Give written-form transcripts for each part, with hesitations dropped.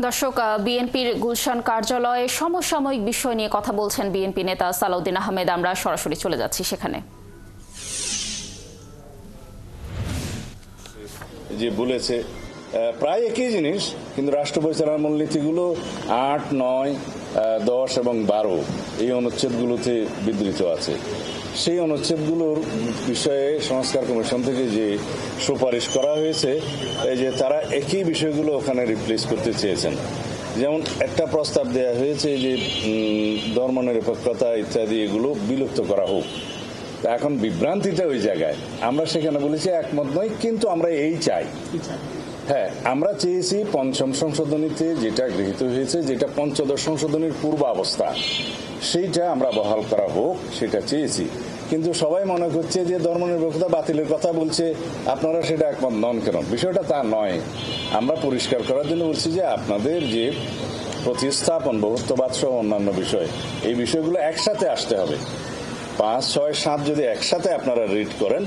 দর্শক, বিএনপির গুলশান কার্যালয়ে সমসাময়িক বিষয় নিয়ে কথা বলছেন বিএনপি নেতা সালাউদ্দিন আহমেদ। আমরা সরাসরি চলে যাচ্ছি সেখানে। যে বলেছে প্রায় একই জিনিস, কিন্তু রাষ্ট্র পরিচালনার মূলনীতিগুলো ৮, ৯, ১০ এবং ১২ এই অনুচ্ছেদগুলোতে বিধৃত আছে। সেই অনুচ্ছেদগুলোর বিষয়ে সংস্কার কমিশন থেকে যে সুপারিশ করা হয়েছে, এই যে তারা একই বিষয়গুলো ওখানে রিপ্লেস করতে চেয়েছেন। যেমন একটা প্রস্তাব দেওয়া হয়েছে যে ধর্মনিরপেক্ষতা ইত্যাদি এগুলো বিলুপ্ত করা হোক। এখন বিভ্রান্তিটা ওই জায়গায়, আমরা সেখানে বলেছি একমত নয়, কিন্তু আমরা এই চাই। হ্যাঁ, আমরা চেয়েছি পঞ্চম সংশোধনীতে যেটা গৃহীত হয়েছে, যেটা পঞ্চদশ সংশোধনীর পূর্বাবস্থা, সেইটা আমরা বহাল করা হোক, সেটা চেয়েছি। কিন্তু সবাই মনে করছে যে ধর্মনিরপেক্ষতা বাতিলের কথা বলছে, আপনারা সেটা একমত নন কেন? বিষয়টা তা নয়। আমরা পরিষ্কার করার জন্য বলছি যে আপনাদের যে প্রতিস্থাপন, বহুত্ববাদ সহ অন্যান্য বিষয়, এই বিষয়গুলো একসাথে আসতে হবে। ৫, ৬, ৭ যদি একসাথে আপনারা রিড করেন,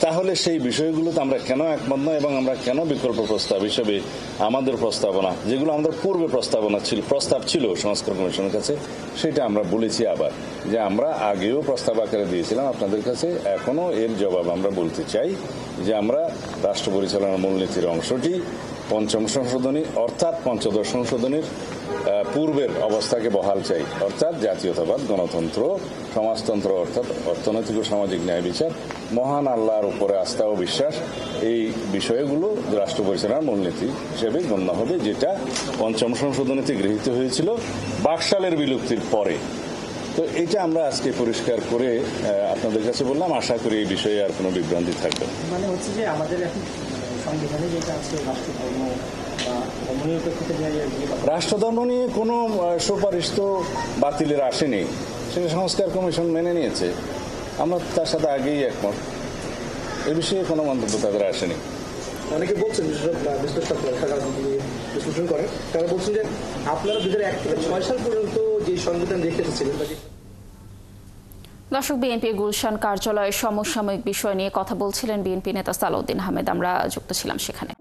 তাহলে সেই বিষয়গুলোতে আমরা কেন একমত নয় এবং আমরা কেন বিকল্প প্রস্তাব হিসেবে আমাদের প্রস্তাবনা, যেগুলো আমাদের পূর্বে প্রস্তাব ছিল সংস্কার কমিশনের কাছে, সেটা আমরা বলেছি আবার যে আমরা আগেও প্রস্তাব আকারে দিয়েছিলাম আপনাদের কাছে। এখনো এর জবাব আমরা বলতে চাই যে আমরা রাষ্ট্র পরিচালনার মূলনীতির অংশটি পঞ্চম সংশোধনী অর্থাৎ পঞ্চদশ সংশোধনীর পূর্বের অবস্থাকে বহাল চাই, অর্থাৎ জাতীয়তাবাদ, গণতন্ত্র, সমাজতন্ত্র অর্থাৎ অর্থনৈতিক ও সামাজিক ন্যায় বিচার, মহান আল্লাহর উপরে আস্থা ও বিশ্বাস, এই বিষয়গুলো রাষ্ট্র পরিচালনার মূলনীতি হিসেবে গণ্য হবে, যেটা পঞ্চম সংশোধনীতে গৃহীত হয়েছিল বাকশালের বিলুপ্তির পরে। তো এটা আমরা আজকে পরিষ্কার করে আপনাদের কাছে বললাম। আশা করি এই বিষয়ে আর কোনো বিভ্রান্তি থাকবে না। মানে হচ্ছে যে আমাদের এখন সংবিধানে যেটা আছে রাষ্ট্রধর্ম নিয়ে কোনো সুপারিশ তো বাতিলের আসেনি, সেটা সংস্কার কমিশন মেনে নিয়েছে। আমরা তার সাথে আগেই একমত, এ বিষয়ে কোনো মন্তব্য তাদের আসেনি। অনেকে বলছেন, বিশ্লেষণ করে তারা বলছেন যে আপনারা ২০০১ থেকে ৬ সাল পর্যন্ত যে সংবিধান রেখে এসেছিলেন। দর্শক, বিএনপির গুলশান কার্যালয়ে সমসাময়িক বিষয় নিয়ে কথা বলছিলেন বিএনপি নেতা সালাউদ্দিন আহমেদ। আমরা যুক্ত ছিলাম সেখানে।